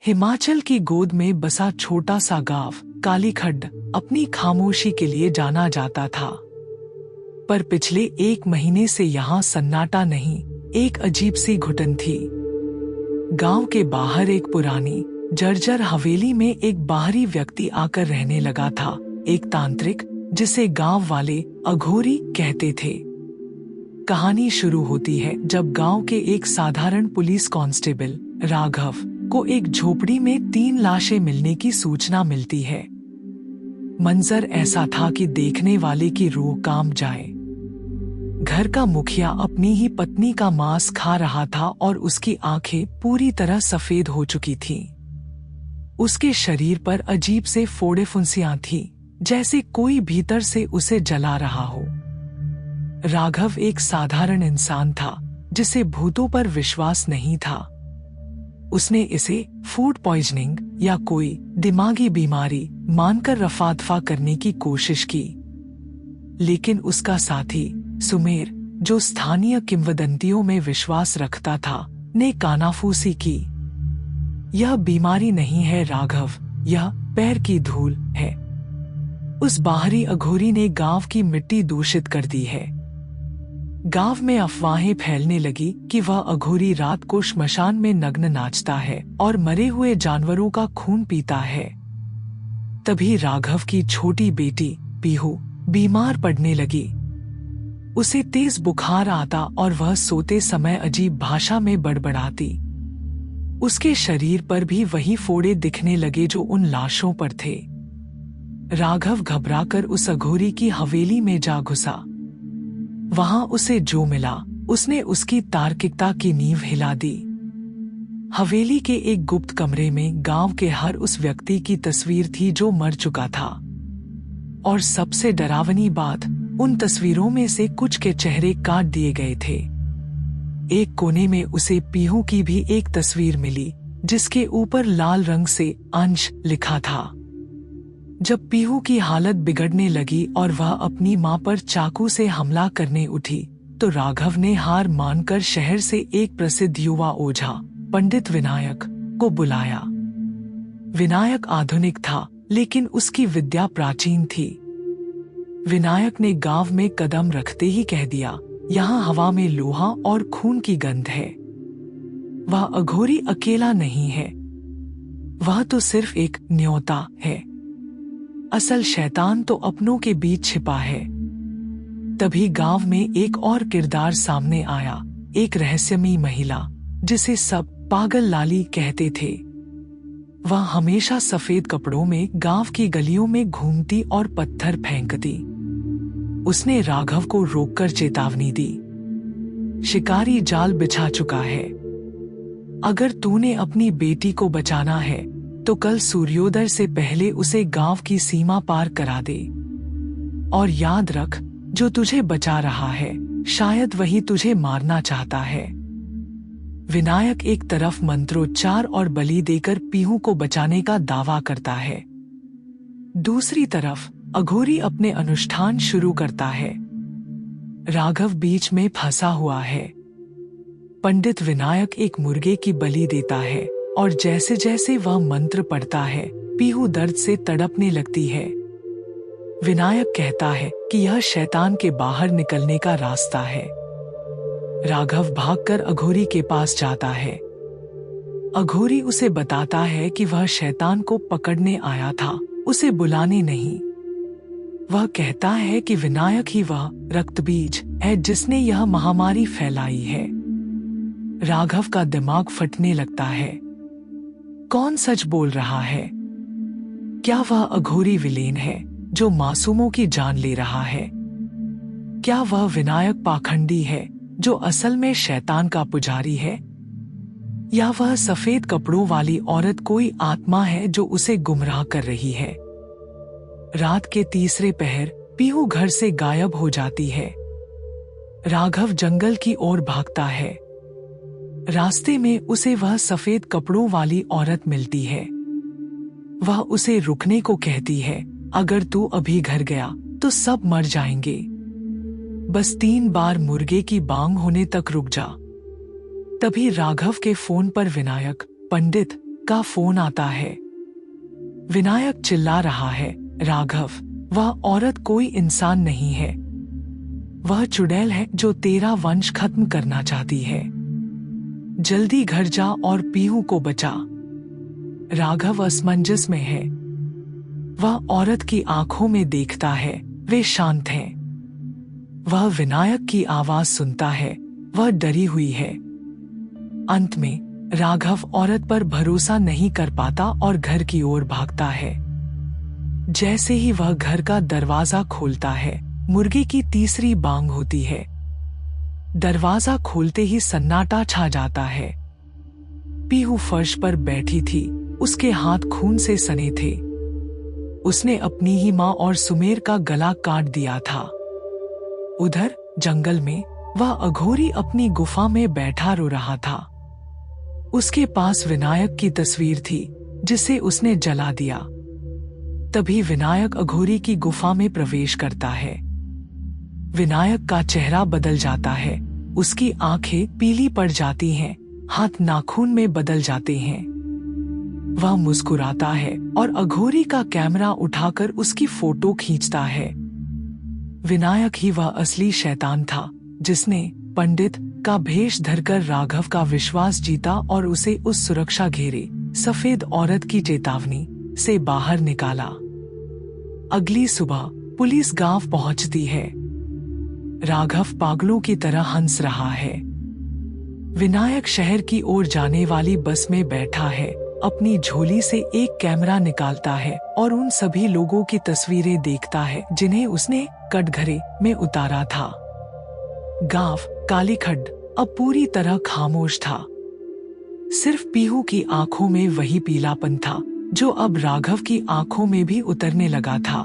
हिमाचल की गोद में बसा छोटा सा गांव कालीखड्ड अपनी खामोशी के लिए जाना जाता था। पर पिछले 1 महीने से यहाँ सन्नाटा नहीं, एक अजीब सी घुटन थी। गांव के बाहर एक पुरानी जर्जर हवेली में एक बाहरी व्यक्ति आकर रहने लगा था, एक तांत्रिक जिसे गांव वाले अघोरी कहते थे। कहानी शुरू होती है जब गांव के एक साधारण पुलिस कांस्टेबल राघव को एक झोपड़ी में 3 लाशें मिलने की सूचना मिलती है। मंजर ऐसा था कि देखने वाले की रूह कांप जाए। घर का मुखिया अपनी ही पत्नी का मांस खा रहा था और उसकी आंखें पूरी तरह सफेद हो चुकी थीं। उसके शरीर पर अजीब से फोड़े फुंसियां थीं, जैसे कोई भीतर से उसे जला रहा हो। राघव एक साधारण इंसान था जिसे भूतों पर विश्वास नहीं था। उसने इसे फूड पॉइजनिंग या कोई दिमागी बीमारी मानकर रफा-दफा करने की कोशिश की, लेकिन उसका साथी सुमेर, जो स्थानीय किंवदंतियों में विश्वास रखता था, ने कानाफूसी की। यह बीमारी नहीं है राघव, यह पैर की धूल है। उस बाहरी अघोरी ने गांव की मिट्टी दूषित कर दी है। गांव में अफवाहें फैलने लगी कि वह अघोरी रात को श्मशान में नग्न नाचता है और मरे हुए जानवरों का खून पीता है। तभी राघव की छोटी बेटी पीहू बीमार पड़ने लगी। उसे तेज बुखार आता और वह सोते समय अजीब भाषा में बड़बड़ाती। उसके शरीर पर भी वही फोड़े दिखने लगे जो उन लाशों पर थे। राघव घबराकर उस अघोरी की हवेली में जा घुसा। वहां उसे जो मिला उसने उसकी तार्किकता की नींव हिला दी। हवेली के एक गुप्त कमरे में गांव के हर उस व्यक्ति की तस्वीर थी जो मर चुका था। और सबसे डरावनी बात, उन तस्वीरों में से कुछ के चेहरे काट दिए गए थे। एक कोने में उसे पीहू की भी एक तस्वीर मिली, जिसके ऊपर लाल रंग से अंश लिखा था। जब पीहू की हालत बिगड़ने लगी और वह अपनी मां पर चाकू से हमला करने उठी, तो राघव ने हार मानकर शहर से एक प्रसिद्ध युवा ओझा पंडित विनायक को बुलाया। विनायक आधुनिक था, लेकिन उसकी विद्या प्राचीन थी। विनायक ने गांव में कदम रखते ही कह दिया, यहाँ हवा में लोहा और खून की गंध है। वह अघोरी अकेला नहीं है, वह तो सिर्फ एक न्योता है। असल शैतान तो अपनों के बीच छिपा है। तभी गांव में एक और किरदार सामने आया, एक रहस्यमयी महिला जिसे सब पागल लाली कहते थे। वह हमेशा सफेद कपड़ों में गांव की गलियों में घूमती और पत्थर फेंकती। उसने राघव को रोककर चेतावनी दी, शिकारी जाल बिछा चुका है। अगर तूने अपनी बेटी को बचाना है तो कल सूर्योदय से पहले उसे गांव की सीमा पार करा दे। और याद रख, जो तुझे बचा रहा है शायद वही तुझे मारना चाहता है। विनायक एक तरफ मंत्रोच्चार और बलि देकर पीहू को बचाने का दावा करता है, दूसरी तरफ अघोरी अपने अनुष्ठान शुरू करता है। राघव बीच में फंसा हुआ है। पंडित विनायक एक मुर्गे की बलि देता है और जैसे जैसे वह मंत्र पढ़ता है, पीहू दर्द से तड़पने लगती है। विनायक कहता है कि यह शैतान के बाहर निकलने का रास्ता है। राघव भागकर अघोरी के पास जाता है। अघोरी उसे बताता है कि वह शैतान को पकड़ने आया था, उसे बुलाने नहीं। वह कहता है कि विनायक ही वह रक्तबीज है जिसने यह महामारी फैलाई है। राघव का दिमाग फटने लगता है। कौन सच बोल रहा है? क्या वह अघोरी विलेन है जो मासूमों की जान ले रहा है? क्या वह विनायक पाखंडी है जो असल में शैतान का पुजारी है? या वह सफेद कपड़ों वाली औरत कोई आत्मा है जो उसे गुमराह कर रही है? रात के तीसरे पहर पीहू घर से गायब हो जाती है। राघव जंगल की ओर भागता है। रास्ते में उसे वह सफेद कपड़ों वाली औरत मिलती है। वह उसे रुकने को कहती है, अगर तू अभी घर गया तो सब मर जाएंगे। बस 3 बार मुर्गे की बांग होने तक रुक जा। तभी राघव के फोन पर विनायक पंडित का फोन आता है। विनायक चिल्ला रहा है, राघव, वह औरत कोई इंसान नहीं है। वह चुड़ैल है जो तेरा वंश खत्म करना चाहती है। जल्दी घर जा और पीहू को बचा। राघव असमंजस में है। वह औरत की आंखों में देखता है, वे शांत हैं। वह विनायक की आवाज सुनता है, वह डरी हुई है। अंत में राघव औरत पर भरोसा नहीं कर पाता और घर की ओर भागता है। जैसे ही वह घर का दरवाजा खोलता है, मुर्गे की तीसरी बांग होती है। दरवाजा खोलते ही सन्नाटा छा जाता है। पीहू फर्श पर बैठी थी, उसके हाथ खून से सने थे। उसने अपनी ही मां और सुमेर का गला काट दिया था। उधर जंगल में वह अघोरी अपनी गुफा में बैठा रो रहा था। उसके पास विनायक की तस्वीर थी, जिसे उसने जला दिया। तभी विनायक अघोरी की गुफा में प्रवेश करता है। विनायक का चेहरा बदल जाता है, उसकी आंखें पीली पड़ जाती हैं, हाथ नाखून में बदल जाते हैं। वह मुस्कुराता है और अघोरी का कैमरा उठाकर उसकी फोटो खींचता है। विनायक ही वह असली शैतान था, जिसने पंडित का भेष धरकर राघव का विश्वास जीता और उसे उस सुरक्षा घेरे सफेद औरत की चेतावनी से बाहर निकाला। अगली सुबह पुलिस गांव पहुंचती है। राघव पागलों की तरह हंस रहा है। विनायक शहर की ओर जाने वाली बस में बैठा है, अपनी झोली से एक कैमरा निकालता है और उन सभी लोगों की तस्वीरें देखता है जिन्हें उसने कटघरे में उतारा था। गांव कालीखड्ड अब पूरी तरह खामोश था। सिर्फ पीहू की आंखों में वही पीलापन था जो अब राघव की आंखों में भी उतरने लगा था।